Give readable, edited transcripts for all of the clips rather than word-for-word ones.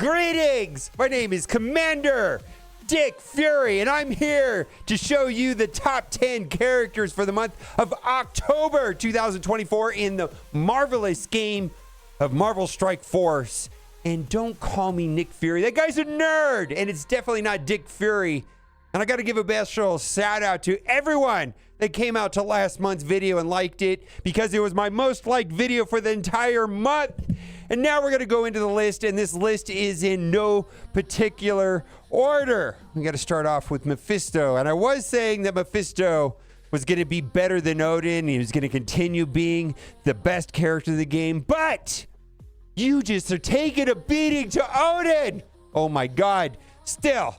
Greetings! My name is Commander Dick Fury, and I'm here to show you the top 10 characters for the month of October 2024 in the marvelous game of Marvel Strike Force. And don't call me Nick Fury. That guy's a nerd, and it's definitely not Dick Fury. And I got to give a special shout out to everyone that came out to last month's video and liked it, because it was my most liked video for the entire month. And now we're going to go into the list, and this list is in no particular order. We got to start off with Mephisto. And I was saying that Mephisto was going to be better than Odin. He was going to continue being the best character in the game. But you just are taking a beating to Odin. Oh my God. Still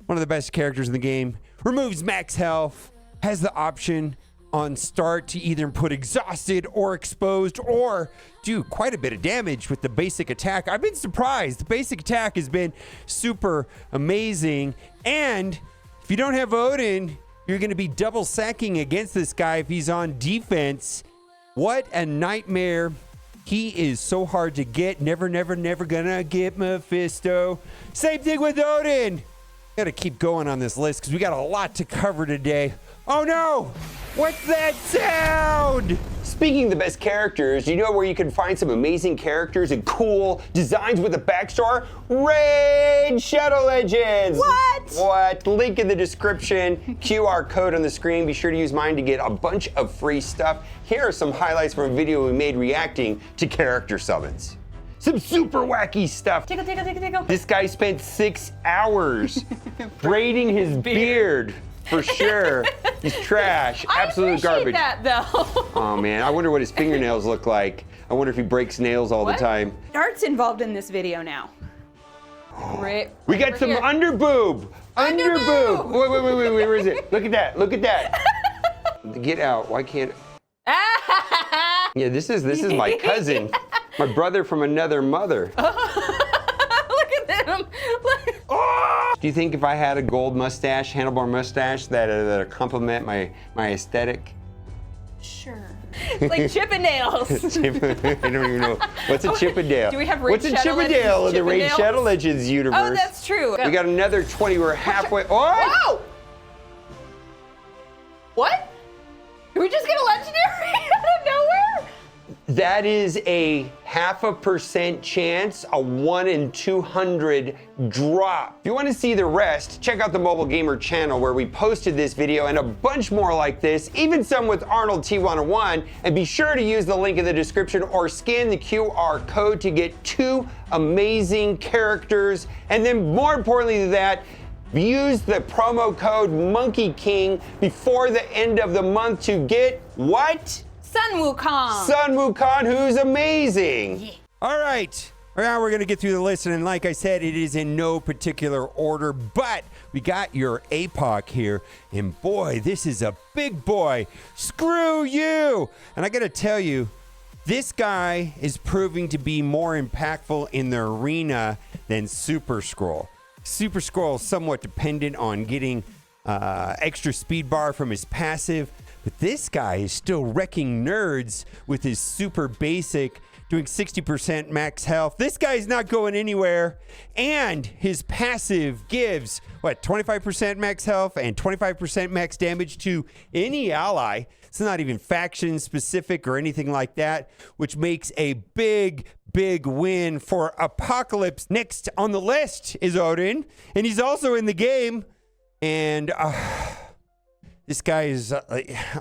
one of the best characters in the game. Removes max health. Has the option on start to either put exhausted or exposed or do quite a bit of damage with the basic attack. I've been surprised. The basic attack has been super amazing. And if you don't have Odin, you're going to be double sacking against this guy if he's on defense. What a nightmare. He is so hard to get. Never gonna get Mephisto. Same thing with Odin. Gotta keep going on this list because we got a lot to cover today. Oh no! What's that sound? Speaking of the best characters, you know where you can find some amazing characters and cool designs with a backstory? Raid Shadow Legends! What? Link in the description, QR code on the screen. Be sure to use mine to get a bunch of free stuff. Here are some highlights from a video we made reacting to character summons. Some super wacky stuff. Tickle. This guy spent 6 hours braiding his beard. For sure. He's trash. Absolute garbage. I appreciate that, though. Oh, man. I wonder what his fingernails look like. I wonder if he breaks nails all the time. Art's involved in this video now. We got some underboob. Underboob. Wait. Where is it? Look at that. Get out. Why can't... Yeah, this is my cousin. My brother from another mother. Look at them. Look. Oh! Do you think if I had a gold mustache, handlebar mustache, that'd complement my aesthetic? Sure. It's like Chippendales. I don't even know. What's a Chippendale? Do we have Raid What's a Chippendale in the Raid Shadow Legends universe? Oh, that's true. We got another 20. We're halfway. Oh! Whoa! What? Did we just get a legendary out of nowhere? That is a 0.5% chance, a 1 in 200 drop. If you want to see the rest, check out the Mobile Gamer channel where we posted this video and a bunch more like this, even some with Arnold T101, and be sure to use the link in the description or scan the QR code to get 2 amazing characters. And then more importantly than that, use the promo code Monkey King before the end of the month to get what? Sun Wukong. Sun Wukong, who's amazing. Yeah. All right. Now we're going to get through the list. And like I said, it is in no particular order. But we got your APOC here. And boy, this is a big boy. Screw you. And I got to tell you, this guy is proving to be more impactful in the arena than Super Skrull. Super Skrull is somewhat dependent on getting extra speed bar from his passive. But this guy is still wrecking nerds with his super basic, doing 60% max health. This guy's not going anywhere. And his passive gives, 25% max health and 25% max damage to any ally. It's not even faction specific or anything like that, which makes a big win for Apocalypse. Next on the list is Odin, and he's also in the game. And... this guy is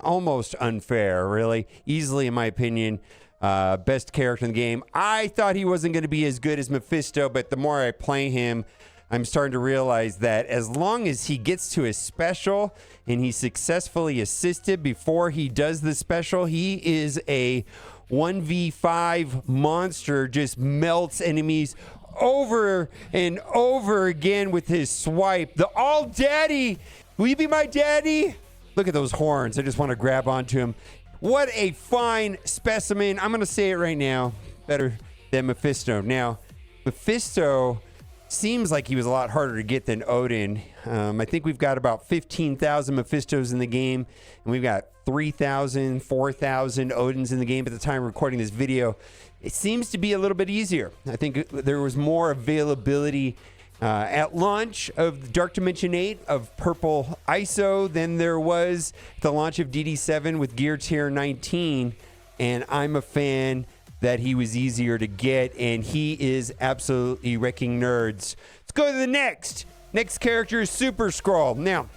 almost unfair, really. Easily, in my opinion, best character in the game. I thought he wasn't going to be as good as Mephisto, but the more I play him, I'm starting to realize that as long as he gets to his special and he's successfully assisted before he does the special, he is a 1v5 monster, just melts enemies over and over again with his swipe. The All Daddy, will you be my daddy? Look at those horns. I just want to grab onto him. What a fine specimen. I'm going to say it right now. Better than Mephisto. Now, Mephisto seems like he was a lot harder to get than Odin. I think we've got about 15,000 Mephistos in the game, and we've got 3,000, 4,000 Odins in the game at the time of recording this video. It seems to be a little bit easier. I think there was more availability at launch of Dark Dimension 8 of Purple ISO than there was the launch of DD7 with Gear Tier 19, and I'm a fan that he was easier to get, and he is absolutely wrecking nerds. Let's go to the next. Next character is Super Skrull. Now,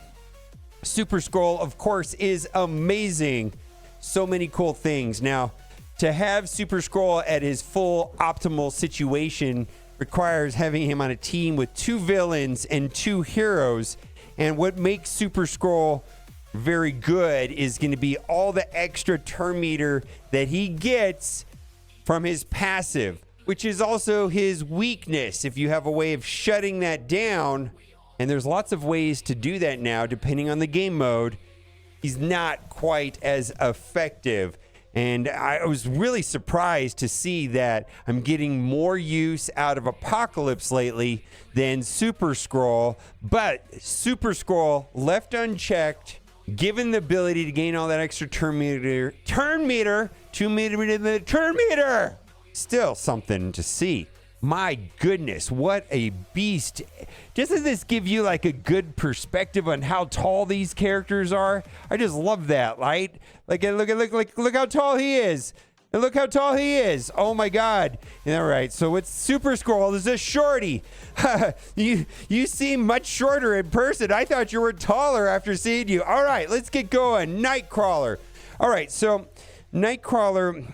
Super Skrull, of course, is amazing. So many cool things. Now, to have Super Skrull at his full optimal situation requires having him on a team with 2 villains and 2 heroes. And what makes Super Skrull very good is going to be all the extra turn meter that he gets from his passive, which is also his weakness. If you have a way of shutting that down, and there's lots of ways to do that now, depending on the game mode, he's not quite as effective. And I was really surprised to see that I'm getting more use out of Apocalypse lately than Super Skrull. But Super Skrull, left unchecked, given the ability to gain all that extra turn meter, still something to see. My goodness, what a beast. Doesn't this give you like a good perspective on how tall these characters are? I just love that, right? Look how tall he is. And look how tall he is. Oh my God. All right, so it's Super Skrull. This is a shorty. You seem much shorter in person. I thought you were taller after seeing you. All right, let's get going. Nightcrawler. All right, so Nightcrawler,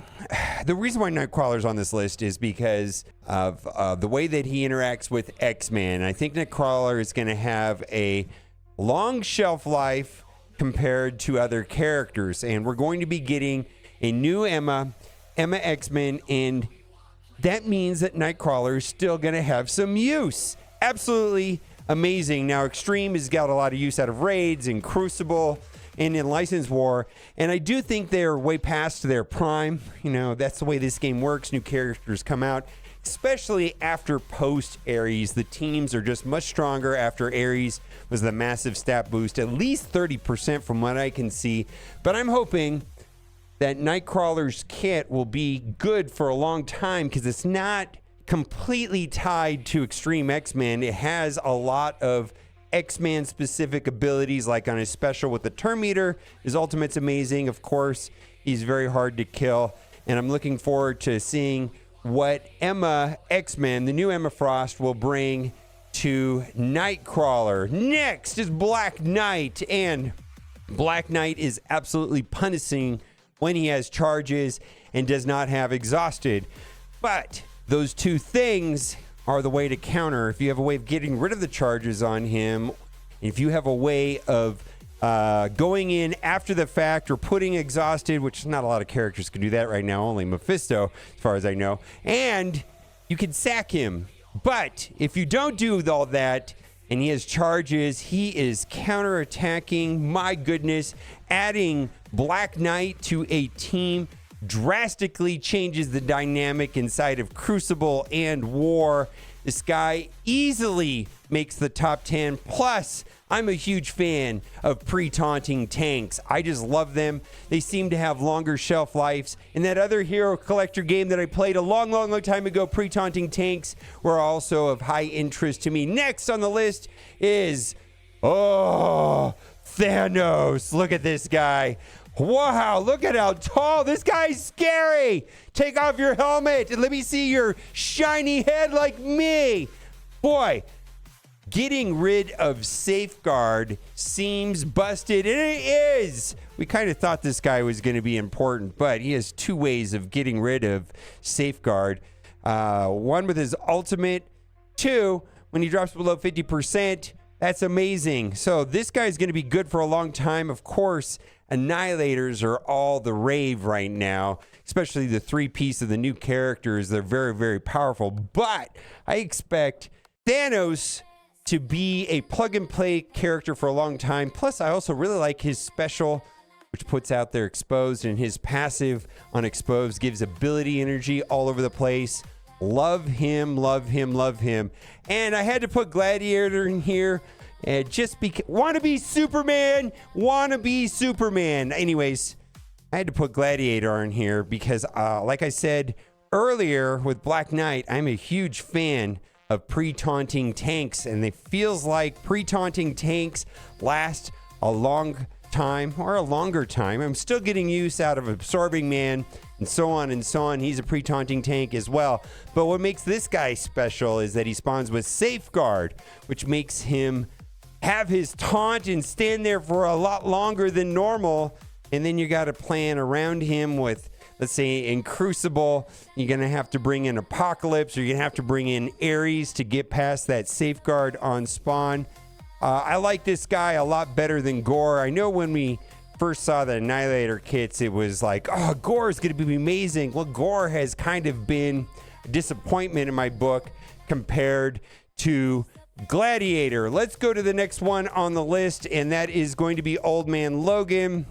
the reason why Nightcrawler's on this list is because of the way that he interacts with X-Men. I think Nightcrawler is going to have a long shelf life compared to other characters, and we're going to be getting a new Emma X-Men, and that means that Nightcrawler is still going to have some use. Absolutely amazing. Now, Extreme has got a lot of use out of raids and Crucible and in License War, and I do think they're way past their prime. You know, that's the way this game works. New characters come out, especially after post-Ares. The teams are just much stronger after Ares was the massive stat boost, at least 30% from what I can see. But I'm hoping that Nightcrawler's kit will be good for a long time because it's not completely tied to Extreme X-Men. It has a lot of X-Man specific abilities, like on his special with the turn meter. His ultimate's amazing. Of course, he's very hard to kill. And I'm looking forward to seeing what Emma X-Men, the new Emma Frost, will bring to Nightcrawler. Next is Black Knight. And Black Knight is absolutely punishing when he has charges and does not have exhausted. But those two things are the way to counter. If you have a way of getting rid of the charges on him, if you have a way of going in after the fact or putting exhausted, which not a lot of characters can do that right now, only Mephisto, as far as I know, and you can sack him. But if you don't do all that and he has charges, he is counterattacking. My goodness, adding Black Knight to a team drastically changes the dynamic inside of Crucible and War. This guy easily makes the top 10. Plus, I'm a huge fan of pre-taunting tanks. I just love them. They seem to have longer shelf lives. In that other Hero Collector game that I played a long time ago, pre-taunting tanks were also of high interest to me. Next on the list is, Thanos. Look at this guy. Wow, look at how tall. This guy's scary. Take off your helmet and let me see your shiny head like me. Boy, getting rid of Safeguard seems busted, and it is. We kind of thought this guy was going to be important, but he has two ways of getting rid of Safeguard. One with his ultimate. Two, when he drops below 50%. That's amazing. So this guy's going to be good for a long time. Of course, Annihilators are all the rave right now, especially the 3-piece of the new characters. They're very, very powerful. But I expect Thanos to be a plug-and-play character for a long time. Plus, I also really like his special, which puts out their exposed, and his passive on exposed gives ability energy all over the place. Love him, love him, love him. And I had to put Gladiator in here. Just because wannabe Superman. Anyways, I had to put Gladiator in here because, like I said earlier with Black Knight, I'm a huge fan of pre-taunting tanks, and it feels like pre-taunting tanks last a long time or a longer time. I'm still getting use out of Absorbing Man and so on and so on. He's a pre-taunting tank as well. But what makes this guy special is that he spawns with Safeguard, which makes him have his taunt and stand there for a lot longer than normal. And then you got to plan around him with, let's say, in Crucible, you're going to have to bring in Apocalypse, or you're going to have to bring in Ares to get past that Safeguard on spawn. I like this guy a lot better than Gore. I know when we first saw the Annihilator kits, it was like, oh, Gore is going to be amazing. Well, Gore has kind of been a disappointment in my book compared to Gladiator. Let's go to the next one on the list, and that is going to be Old Man Logan.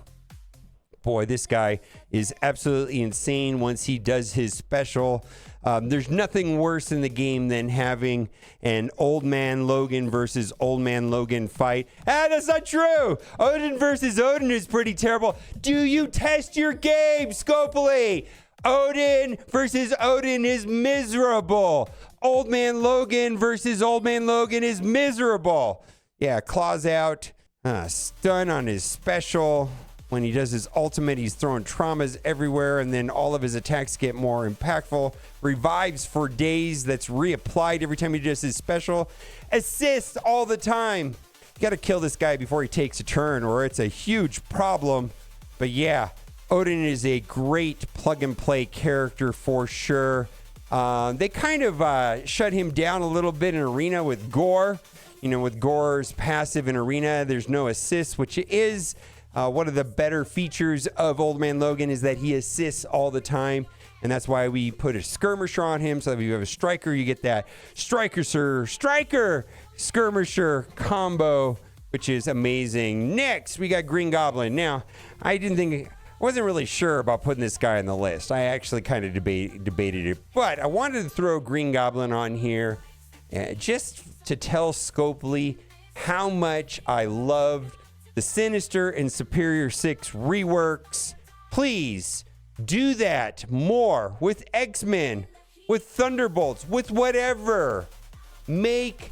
Boy, this guy is absolutely insane once he does his special. There's nothing worse in the game than having an Old Man Logan versus Old Man Logan fight. That's not true. Odin versus Odin is pretty terrible. Do you test your game, Scopely? Odin versus Odin is miserable. Old Man Logan versus Old Man Logan is miserable. Yeah, claws out, stun on his special. When he does his ultimate, he's throwing traumas everywhere, and then all of his attacks get more impactful. Revives for days, that's reapplied every time he does his special. Assists all the time. You got to kill this guy before he takes a turn, or it's a huge problem. But yeah, Odin is a great plug-and-play character for sure. They kind of shut him down a little bit in Arena with Gore. You know, with Gore's passive in Arena, there's no assists, which is... one of the better features of Old Man Logan is that he assists all the time, and that's why we put a skirmisher on him. So if you have a striker, you get that striker skirmisher combo, which is amazing. Next, we got Green Goblin. Now, I wasn't really sure about putting this guy on the list. I actually kind of debated it, but I wanted to throw Green Goblin on here just to tell Scopely how much I loved the Sinister and Superior 6 reworks. Please do that more with X-Men, with Thunderbolts, with whatever. Thunderbolts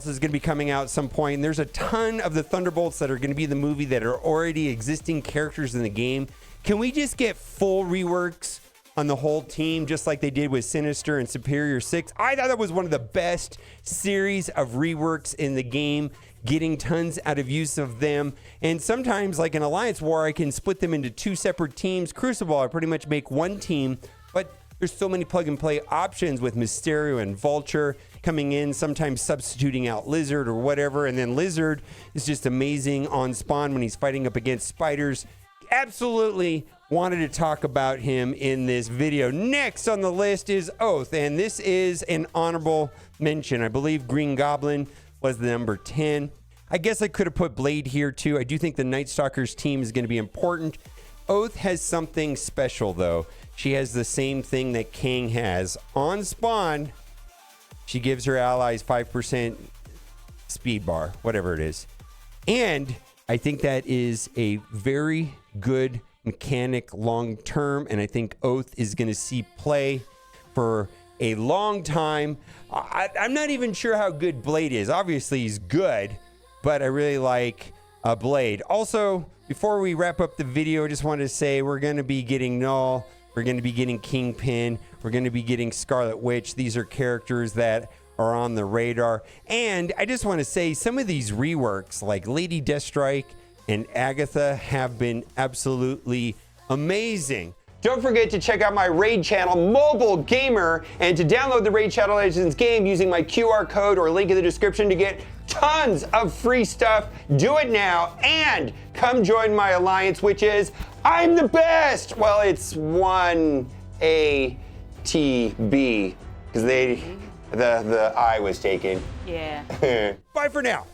is going to be coming out at some point, and there's a ton of the Thunderbolts that are going to be in the movie that are already existing characters in the game. Can we just get full reworks on the whole team, just like they did with Sinister and Superior 6? I thought that was one of the best series of reworks in the game, getting tons out of use of them. And sometimes, like in Alliance War, I can split them into two separate teams. Crucible, I pretty much make one team, but there's so many plug and play options with Mysterio and Vulture coming in, sometimes substituting out Lizard or whatever. And then Lizard is just amazing on spawn when he's fighting up against spiders. Absolutely wanted to talk about him in this video. Next on the list is Oath, and this is an honorable mention. I believe Green Goblin was the number 10. I guess I could have put Blade here too. I do think the Night Stalkers team is going to be important. Oath has something special though. She has the same thing that Kang has. On spawn, she gives her allies 5% speed bar, whatever it is. And I think that is a very good mechanic long term, and I think Oath is going to see play for a long time. I'm not even sure how good Blade is. Obviously, he's good, but I really like Blade. Also, before we wrap up the video, I just wanted to say we're going to be getting Null. We're going to be getting Kingpin. We're going to be getting Scarlet Witch. These are characters that are on the radar. And I just want to say some of these reworks, like Lady Deathstrike and Agatha, have been absolutely amazing. Don't forget to check out my Raid channel, Mobile Gamer, and to download the Raid Shadow Legends game using my QR code or link in the description to get tons of free stuff. Do it now and come join my alliance, which is I'm the best. Well, it's 1ATB because the I was taken. Yeah. Bye for now.